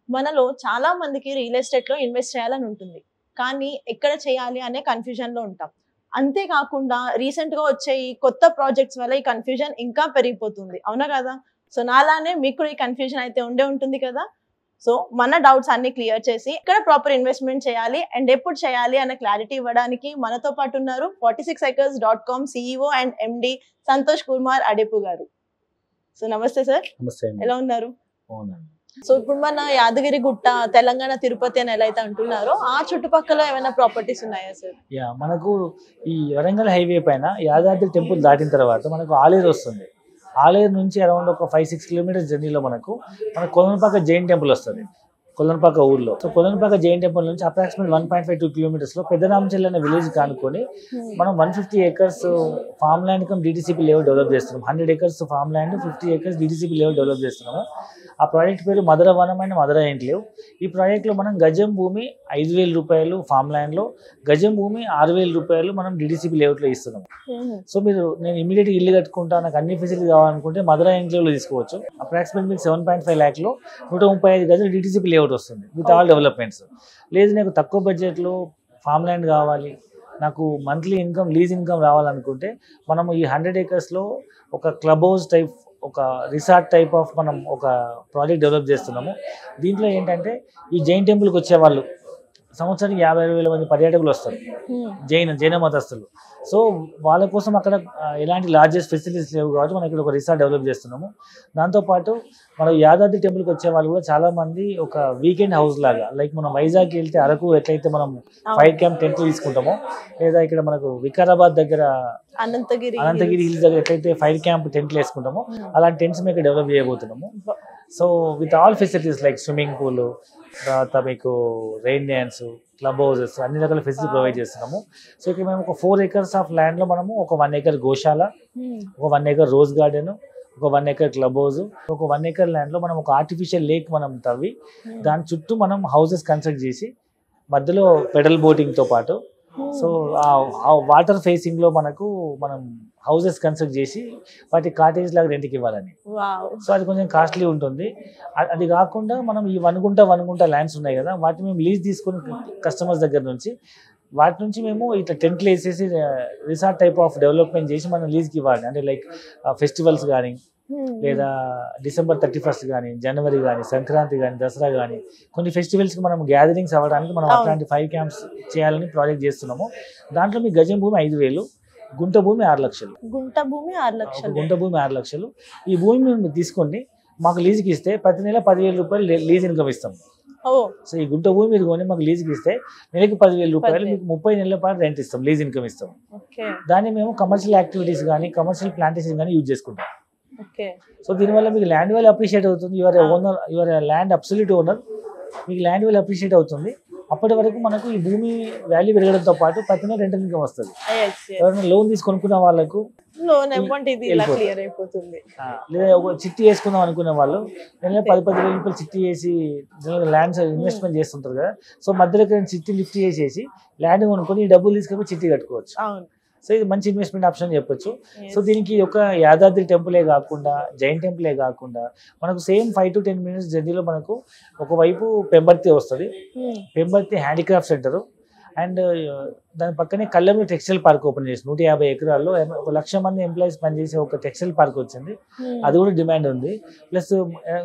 మనలో చాలా మందికి రియల్ ఎస్టేట్ లో ఇన్వెస్ట్ చేయాలని ఉంటుంది. కానీ ఎక్కడ చేయాలి అనే కన్‌ఫ్యూజన్‌లో ఉంటాం. అంతే కాకుండా రీసెంట్‌గా వచ్చే ఈ కొత్త ప్రాజెక్ట్స్ వల్ల ఈ కన్‌ఫ్యూజన్ ఇంకా పెరిగిపోతుంది. అవునా కదా? సో, నాలానే మీకు కూడా ఈ కన్‌ఫ్యూజన్ అయితే ఉండే ఉంటుంది కదా! సో, మన డౌట్స్ అన్ని క్లియర్ చేసి ఎక్కడ ప్రాపర్ ఇన్వెస్ట్‌మెంట్ చేయాలి అండ్ ఎప్పుడు చేయాలి అనే క్లారిటీ ఇవ్వడానికి మనతో పాటు ఉన్నారు 46acres.com CEO and MD Santosh Kumar Adepu గారు. సో, నమస్తే సార్. నమస్తే అండి. ఎలా ఉన్నారు? అవునండి. సో ఇప్పుడు మన యాదగిరిగుట్ట, తెలంగాణ తిరుపతి అని ఎలా అయితే అంటున్నారో ఆ చుట్టుపక్కల ఏమైనా ప్రాపర్టీస్ ఉన్నాయా సార్? మనకు ఈ వరంగల్ హైవే పైన యాదాద్రి టెంపుల్ దాటిన తర్వాత మనకు ఆలేరు వస్తుంది. ఆలేరు నుంచి అరౌండ్ ఒక 5-6 కిలోమీటర్స్ జర్నీలో మనకు కొలనుపాక జైన్ టెంపుల్ వస్తుంది, కొలనుపాక ఊర్లో. సో కొలనుపాక జైన్ టెంపుల్ నుంచి అప్రాక్సిమేట్ 1.52 కిలోమీటర్స్ లో పెద్దరామచెల్లి అనే విలేజ్ కానుకొని మనం 150 acres farm land come DTCP layout develop చేస్తున్నాం. 100 acres farm land, 50 acres DTCP layout develop చేస్తున్నాము. ఆ ప్రాజెక్ట్ పేరు మధుర వనం అండ్ మధుర ఎన్క్లేవ్. ఈ ప్రాజెక్ట్లో మనం గజం భూమి 5,000 రూపాయలు ఫామ్ ల్యాండ్లో, గజం భూమి 6,000 రూపాయలు మనం డిటిసిపి లేఅవుట్లో ఇస్తున్నాం. సో నేను ఇమీడియట్గా ఇల్లు కట్టుకుంటా, నాకు అన్ని ఫెసిలిటీ కావాలనుకుంటే మధుర ఎన్క్లేవ్లో తీసుకోవచ్చు. అప్రాక్సిమేట్ మీకు 7.5 lakhలో 135 గజాలు డిటిసిపి లేఅవుట్ వస్తుంది విత్ ఆల్ డెవలప్మెంట్స్. లేదు నాకు తక్కువ బడ్జెట్లో ఫామ్ ల్యాండ్ కావాలి, నాకు మంత్లీ ఇన్కమ్, లీజ్ ఇన్కమ్ రావాలనుకుంటే మనం ఈ 100 acresలో ఒక క్లబ్ హౌస్ టైప్, ఒక రిసార్ట్ టైప్ ఆఫ్ మనం ఒక ప్రాజెక్ట్ డెవలప్ చేస్తున్నాము. దీంట్లో ఏంటంటే ఈ జైన్ టెంపుల్కి వచ్చే వాళ్ళు సంవత్సరానికి 50,000 మంది పర్యాటకులు వస్తారు, జైన మతస్థులు. సో వాళ్ళ కోసం అక్కడ ఎలాంటి లార్జెస్ట్ ఫెసిలిటీస్ లేవు కాబట్టి మనం ఇక్కడ ఒక రిసార్ట్ డెవలప్ చేస్తున్నాము. దాంతోపాటు మనం యాదాద్రి టెంపుల్కి వచ్చే వాళ్ళు కూడా చాలా మంది ఒక వీకెండ్ హౌస్ లాగా, లైక్ మనం వైజాగ్కి వెళ్తే అరకు ఎట్లయితే మనం ఫైర్ క్యాంప్ టెంట్ తీసుకుంటామో, లేదా ఇక్కడ మనకు వికారాబాద్ దగ్గర అనంతగిరి హిల్స్ దగ్గర ఎట్లయితే ఫైర్ క్యాంప్ టెంట్లు వేసుకుంటామో అలాంటి టెంట్స్ మేము ఇక్కడ డెవలప్ చేయబోతున్నాము. So with all facilities like swimming pool, తర్వాత మీకు రెయిన్ డ్యాన్స్, క్లబ్ హౌసెస్, అన్ని రకాల ఫెసిలిటీ ప్రొవైడ్ చేస్తున్నాము. సో ఇక్కడ మేము ఒక 4 acres ఆఫ్ ల్యాండ్లో మనము ఒక 1 acre గోశాల, ఒక 1 acre రోజ్ గార్డెన్, ఒక 1 acre క్లబ్ హౌస్, ఒక 1 acre ల్యాండ్లో మనం ఒక ఆర్టిఫిషియల్ లేక్ మనం తవ్వి దాని చుట్టూ మనం హౌసెస్ కన్స్ట్రక్ట్ చేసి మధ్యలో పెడల్ బోటింగ్తో పాటు, సో ఆ వాటర్ ఫేసింగ్లో మనం హౌసెస్ కన్స్ట్రక్ట్ చేసి వాటి కాటేజ్ లాగా రెంట్కి ఇవ్వాలని. సో అది కొంచెం కాస్ట్లీ ఉంటుంది. అది కాకుండా మనం ఈ 1 గుంట ల్యాండ్స్ ఉన్నాయి కదా, వాటిని మేము లీజ్ తీసుకుని కస్టమర్స్ దగ్గర నుంచి, వాటి నుంచి మేము ఇట్లా టెంట్లు వేసేసి రిసార్ట్ టైప్ ఆఫ్ డెవలప్మెంట్ చేసి మనం లీజ్కి ఇవ్వాలి. అంటే లైక్ ఫెస్టివల్స్ కానీ, లేదా December 31st కానీ, జనవరి కానీ, సంక్రాంతి కానీ, దసరా కానీ, కొన్ని ఫెస్టివల్స్కి మనం గ్యాదరింగ్స్ అవ్వడానికి మనం అట్లాంటి 5 camps చేయాలని ప్రాజెక్ట్ చేస్తున్నాము. దాంట్లో మీ గజం భూమి 5,000, గుంట భూమి 6 లక్షలు. గుంట భూమి 6 లక్షలు. ఈ భూమి మేము తీసుకోండి, మాకు లీజుకి ఇస్తే ప్రతి నెల 10,000 రూపాయలు లీజ్ ఇన్కమ్ ఇస్తాం. సో ఈ గుంట భూమి మీరు కొని మాకు లీజుకి ఇస్తే నెలకి 10,000 రూపాయలు, మీకు 30 నెలల పాటు రెంట్ ఇస్తాం, లీజ్ ఇన్కమ్ ఇస్తాం. దాన్ని మేము కమర్షియల్ యాక్టివిటీస్ కానీ, కమర్షియల్ ప్లాంటేషన్ కానీ యూజ్ చేసుకుంటాం. సో దీనివల్ల మీకు ల్యాండ్ వాల్యూ అప్రిషియేట్ అవుతుంది. యువర్ ల్యాండ్ అబ్సల్యూట్ ఓనర్, మీకు ల్యాండ్ వాల్యూ అప్రిషియేట్ అవుతుంది. అప్పటి వరకు మనకు ఈ భూమి వాల్యూ పెరగడంతో పాటు ప్రతి నెల రెంట్ ఇన్కమ్ వస్తుంది. ఎవరైనా లోన్ తీసుకొనుకున్న వాళ్ళకు లేదా ఒక చిట్టి వేసుకుందాం అనుకునే వాళ్ళు నెల 10,000 రూపాయలు చిట్టి వేసి ల్యాండ్స్ ఇన్వెస్ట్మెంట్ చేస్తుంటారు కదా. సో మధ్యలో చిట్టి లిఫ్ట్ చేసేసి ల్యాండ్ కొనుక్కొని ఈ డబ్బులు తీసుకొని చిట్టి కట్టుకోవచ్చు. సో ఇది మంచి ఇన్వెస్ట్మెంట్ ఆప్షన్ చెప్పొచ్చు. సో దీనికి ఒక యాదాద్రి టెంపులే కాకుండా, జైన్ టెంపులే కాకుండా మనకు సేమ్ 5 to 10 minutes జర్నీలో మనకు ఒకవైపు పెంబర్తి వస్తుంది, పెంబర్తి హ్యాండిక్రాఫ్ట్ సెంటర్, అండ్ దాని పక్కనే కల్లెంలో టెక్స్టైల్ పార్క్ ఓపెన్ చేసి 150 ఎకరాల్లో 1,00,000 మంది ఎంప్లాయీస్ పనిచేసే ఒక టెక్స్టైల్ పార్క్ వచ్చింది. అది కూడా డిమాండ్ ఉంది. ప్లస్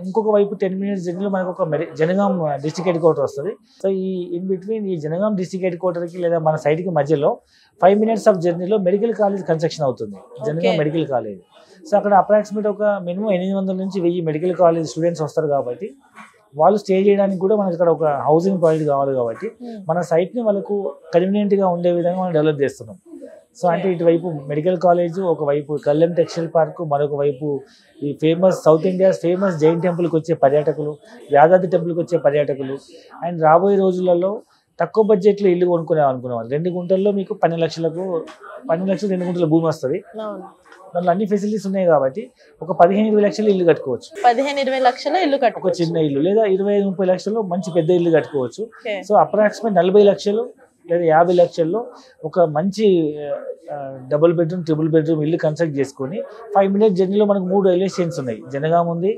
ఇంకొక వైపు 10 minutes జర్నీలో మనకు ఒక జనగాం డిస్ట్రిక్ట్ హెడ్ క్వార్టర్ వస్తుంది. సో ఈ ఇన్ బిట్వీన్ ఈ జనగాం డిస్ట్రిక్ట్ హెడ్ క్వార్టర్కి లేదా మన సైట్కి మధ్యలో 5 minutes ఆఫ్ జర్నీలో మెడికల్ కాలేజ్ కన్స్ట్రక్షన్ అవుతుంది, జనగాం మెడికల్ కాలేజ్. సో అక్కడ అప్రాక్సిమేట్ ఒక మినిమం 800 నుంచి 1000 మెడికల్ కాలేజ్ స్టూడెంట్స్ వస్తారు కాబట్టి వాళ్ళు స్టే చేయడానికి కూడా మనకి ఇక్కడ ఒక హౌసింగ్ ప్రాజెక్ట్ కావాలి కాబట్టి మన సైట్ని వాళ్ళకు కన్వీనియంట్గా ఉండే విధంగా మనం డెవలప్ చేస్తున్నాం. సో అంటే ఇటువైపు మెడికల్ కాలేజ్, ఒకవైపు కల్లెం టెక్స్టైల్ పార్క్, మరొక వైపు ఈ సౌత్ ఇండియాస్ ఫేమస్ జైన్ టెంపుల్కి వచ్చే పర్యాటకులు, యాదాద్రి టెంపుల్కి వచ్చే పర్యాటకులు, అండ్ రాబోయే రోజులలో తక్కువ బడ్జెట్లో ఇల్లు అనుకునేవాళ్ళు 2 గుంటల్లో మీకు 12 లక్షలకు 2 గుంటల భూమి వస్తుంది. దాంట్లో అన్ని ఫెసిలిటీస్ ఉన్నాయి కాబట్టి ఒక 15-20 లక్షలు ఇల్లు కట్టుకోవచ్చు. 15-20 లక్షల ఇల్లు ఒక చిన్న ఇల్లు, లేదా 25-30 లక్షలు మంచి పెద్ద ఇల్లు కట్టుకోవచ్చు. సో అప్రాక్సిమేట్ 40 లక్షలు లేదా 50 లక్షల్లో ఒక మంచి డబుల్ బెడ్రూమ్, ట్రిపుల్ బెడ్రూమ్ ఇల్లు కన్స్ట్రక్ట్ చేసుకొని 5 minutes జర్నీలో మనకు 3 రైల్వే స్టేషన్స్ ఉన్నాయి. జనగాం ఉంది,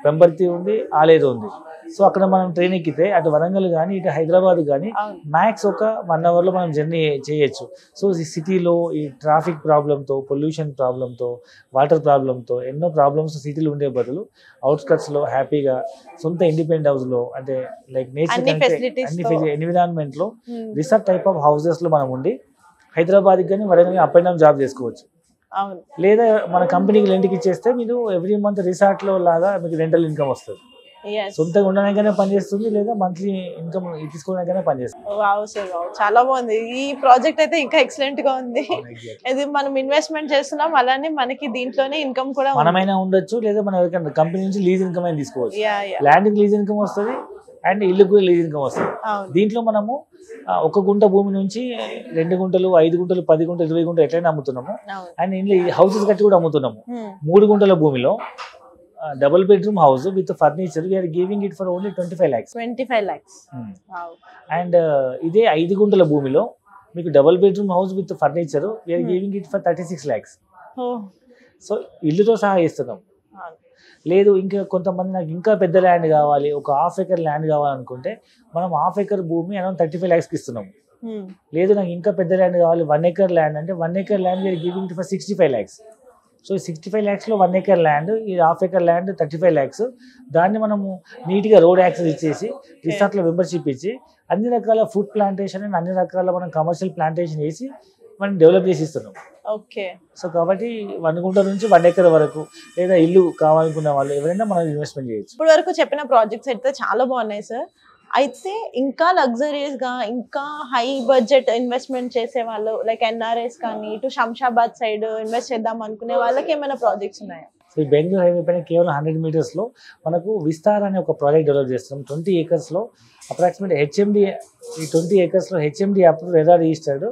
పెంబర్తి ఉంది, ఆలేరు ఉంది. సో అక్కడ మనం ట్రైన్ ఎక్కితే అటు వరంగల్ కానీ ఇటు హైదరాబాద్ కానీ మ్యాక్స్ ఒక 1 అవర్లో మనం జర్నీ చేయొచ్చు. సో ఈ సిటీలో ఈ ట్రాఫిక్ ప్రాబ్లంతో, పొల్యూషన్ ప్రాబ్లంతో, వాటర్ ప్రాబ్లంతో ఎన్నో ప్రాబ్లమ్స్ సిటీలో ఉండే బదులు అవుట్స్కట్స్లో హ్యాపీగా సొంత ఇండిపెండెంట్ హౌస్లో అంటే లైక్ నేచర్ అన్ని ఎన్విరాన్మెంట్లో రిసార్ట్ టైప్ ఆఫ్ హౌసెస్లో మనం ఉండి హైదరాబాద్కి కానీ Warangal up and down job చేసుకోవచ్చు. లేదా మన కంపెనీకి రెంట్కి ఇచ్చేస్తే మీరు ఎవ్రీ మంత్ రిసార్ట్లో లాగా మీకు రెంటల్ ఇన్కమ్ వస్తుంది. సొంతంగా ఉండడానికైనా పనిచేస్తుంది, లేదా మంత్లీ ఇన్కమ్ తీసుకోవడానికైనా పనిచేస్తుంది. చాలా బాగుంది ఈ ప్రాజెక్ట్ అయితే, ఇంకా ఎక్సలెంట్ గా ఉంది. ఇది మనం ఇన్వెస్ట్మెంట్ చేస్తున్నాం, అలానే మనకి దీంట్లోనే ఇన్కమ్ కూడా మనమైనా ఉండొచ్చు, లేదా మనం ఎవరికైనా కంపెనీ నుంచి లీజ్ ఇన్కమ్ అయినా తీసుకోవచ్చు. ల్యాండ్ లీజ్ ఇన్కమ్ వస్తుంది అండ్ ఇల్లు కూడా లీజ్ ఇన్కమ్ వస్తుంది. దీంట్లో మనము 1 గుంట భూమి నుంచి 2 గుంటలు, 5 గుంటలు, 10 గుంటలు, 20 గుంటలు ఎట్లయినా అమ్ముతున్నాము. అండ్ ఇంట్లో హౌసెస్ కట్టి కూడా అమ్ముతున్నాము. 3 గుంటల భూమిలో double bedroom house with furniture we're giving it for only 25 lakhs. And ఇదే 5 గుంటల భూమిలో మీకు double bedroom house with furniture we're giving it for 36 lakhs. So ఇల్లుతో సహా ఇస్తున్నాం. లేదు ఇంకా కొంతమంది నాకు ఇంకా పెద్ద ల్యాండ్ కావాలి, ఒక 1/2 acre ల్యాండ్ కావాలనుకుంటే మనం 1/2 acre భూమి అరౌండ్ 35 lakhsకి ఇస్తున్నాము. లేదు నాకు ఇంకా పెద్ద ల్యాండ్ కావాలి 1 acre ల్యాండ్ అంటే 1 acre land we are giving it for 65 lakhs. So 65 lakhsలో 1 acre ల్యాండ్, ఈ 1/2 acre ల్యాండ్ 35 lakhs. దాన్ని మనము నీట్గా రోడ్ యాక్సెస్ ఇచ్చేసి రిసార్ట్లో మెంబర్షిప్ ఇచ్చి అన్ని రకాల ఫుడ్ ప్లాంటేషన్ అండ్ అన్ని రకాల మనం కమర్షియల్ ప్లాంటేషన్ వేసి మనం డెవలప్ చేసి ఇస్తున్నాం. సో కాబట్టి 1 గుంట నుంచి 1 acre వరకు, లేదా ఇల్లు కావాలనుకున్న వాళ్ళు ఎవరైనా మనం ఇన్వెస్ట్మెంట్ చేయొచ్చు. ఇప్పుడు వరకు చెప్పిన ప్రాజెక్ట్స్ అయితే చాలా బాగున్నాయి సార్. అయితే ఇంకా లగ్జరీస్ గా, ఇంకా హై బడ్జెట్ ఇన్వెస్ట్మెంట్ చేసే వాళ్ళు లైక్ NRS కానీ ఇటు శంషాబాద్ సైడ్ ఇన్వెస్ట్ చేద్దాం అనుకునే వాళ్ళకి ఏమైనా ప్రాజెక్ట్స్ ఉన్నాయా? సో ఈ బెంగళూరు హైవే పైన కేవలం 100 meters మనకు విస్తార్ అనే ఒక ప్రాజెక్ట్ డెవలప్ చేస్తున్నాం. 20 acres అప్రాక్సిమేట్ HMD, ఈ 20 acres HMD అప్పుడు ఎరా రిజిస్టర్డ్.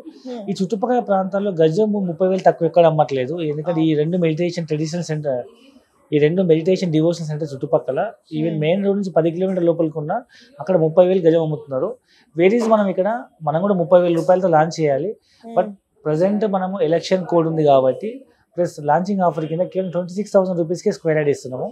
ఈ చుట్టుపక్కల ప్రాంతాల్లో గజం 30,000 తక్కువ ఎక్కడ అమ్మట్లేదు. ఎందుకంటే ఈ 2 మెడిటేషన్ ట్రెడిషనల్ సెంటర్, ఈ 2 మెడిటేషన్ డివోషన్ సెంటర్ చుట్టుపక్కల ఈవెన్ మెయిన్ రోడ్ నుంచి 10 kilometers లోపలికి ఉన్న అక్కడ 30,000 గజం అమ్ముతున్నారు. వేరీస్ మనం కూడా 30,000 రూపాయలతో లాంచ్ చేయాలి. బట్ ప్రజెంట్ మనము ఎలక్షన్ కోడ్ ఉంది కాబట్టి ప్లస్ లాంచింగ్ ఆఫర్ కింద కేవలం 26,000 రూపీస్కే స్క్వేర్ యార్డ్ ఇస్తున్నాము.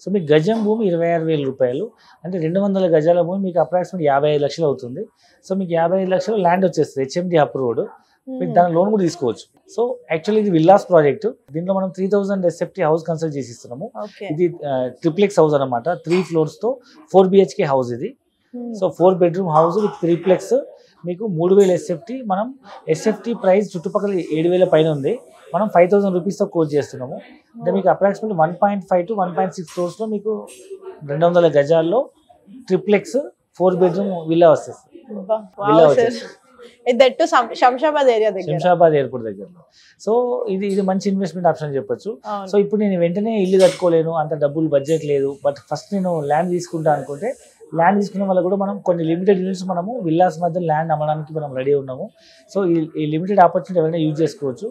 సో మీకు గజం భూమి 26,000 రూపాయలు అంటే 200 గజాల భూమి మీకు అప్రాక్సిమేట్ 55 లక్షలు అవుతుంది. సో మీకు 55 లక్షలు ల్యాండ్ వచ్చేస్తుంది HMD అప్రూవ్డ్. మీరు దాని లోన్ కూడా తీసుకోవచ్చు. సో యాక్చువల్లీ ఇది విల్లాస్ ప్రాజెక్ట్. దీంట్లో మనం 3000 SFT హౌస్ కన్స్ట్రక్ట్ చేసి ఇస్తున్నాము. ఇది ట్రిప్లెక్స్ హౌస్ అనమాట. 3 floors తో 4 BHK హౌస్ ఇది. So 4 bedroom house with triplex మీకు 3000 SFT. మనం SFT ప్రైస్ చుట్టుపక్కల 7,000 పైన ఉంది. మనం 5,000 రూపీస్తో కోట్ చేస్తున్నాము. అంటే మీకు అప్రాక్సిమేట్ 1.5 to 1.6 crores మీకు 200 గజాల్లో ట్రిప్లెక్స్ 4 bedroom విల్లా వస్తుంది. శంషాబాద్ ఎయిర్పోర్ట్ దగ్గరలో. సో ఇది మంచి ఇన్వెస్ట్మెంట్ ఆప్షన్ చెప్పొచ్చు. సో ఇప్పుడు నేను వెంటనే ఇల్లు కట్టుకోలేను, అంత డబ్బులు బడ్జెట్ లేదు, బట్ ఫస్ట్ నేను ల్యాండ్ తీసుకుంటా అనుకుంటే ల్యాండ్ తీసుకున్న వల్ల కూడా మనం కొన్ని లిమిటెడ్ యూనిట్స్ మనము విల్లాస్ మధ్య ల్యాండ్ అమ్మడానికి మనం రెడీ ఉన్నాము. సో ఈ లిమిటెడ్ ఆపర్చునిటీ ఎవరైనా యూజ్ చేసుకోవచ్చు.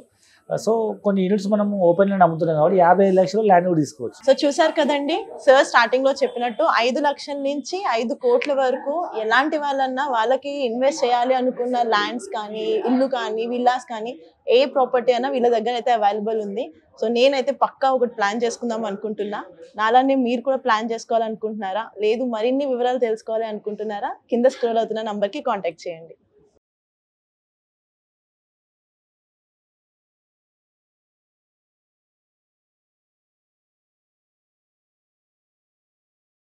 సో కొన్ని యూనిట్స్ మనం ఓపెన్ ల్యాండ్ అమ్ముతున్నాం కాబట్టి 55 లక్షలు ల్యాండ్ కూడా తీసుకోవచ్చు. సో చూసారు కదండి సార్ స్టార్టింగ్ లో చెప్పినట్టు 5 లక్షల నుంచి 5 కోట్ల వరకు ఎలాంటి వాళ్ళన్నా వాళ్ళకి ఇన్వెస్ట్ చేయాలి అనుకున్న ల్యాండ్స్ కానీ, ఇల్లు కానీ, విల్లాస్ కానీ ఏ ప్రాపర్టీ అయినా వీళ్ళ దగ్గర అయితే అవైలబుల్ ఉంది. సో నేనైతే పక్కా ఒకటి ప్లాన్ చేసుకుందాం అనుకుంటున్నా. నాలానే మీరు కూడా ప్లాన్ చేసుకోవాలనుకుంటున్నారా? లేదు మరిన్ని వివరాలు తెలుసుకోవాలి అనుకుంటున్నారా? కింద స్క్రోల్ అవుతున్న నంబర్కి కాంటాక్ట్ చేయండి.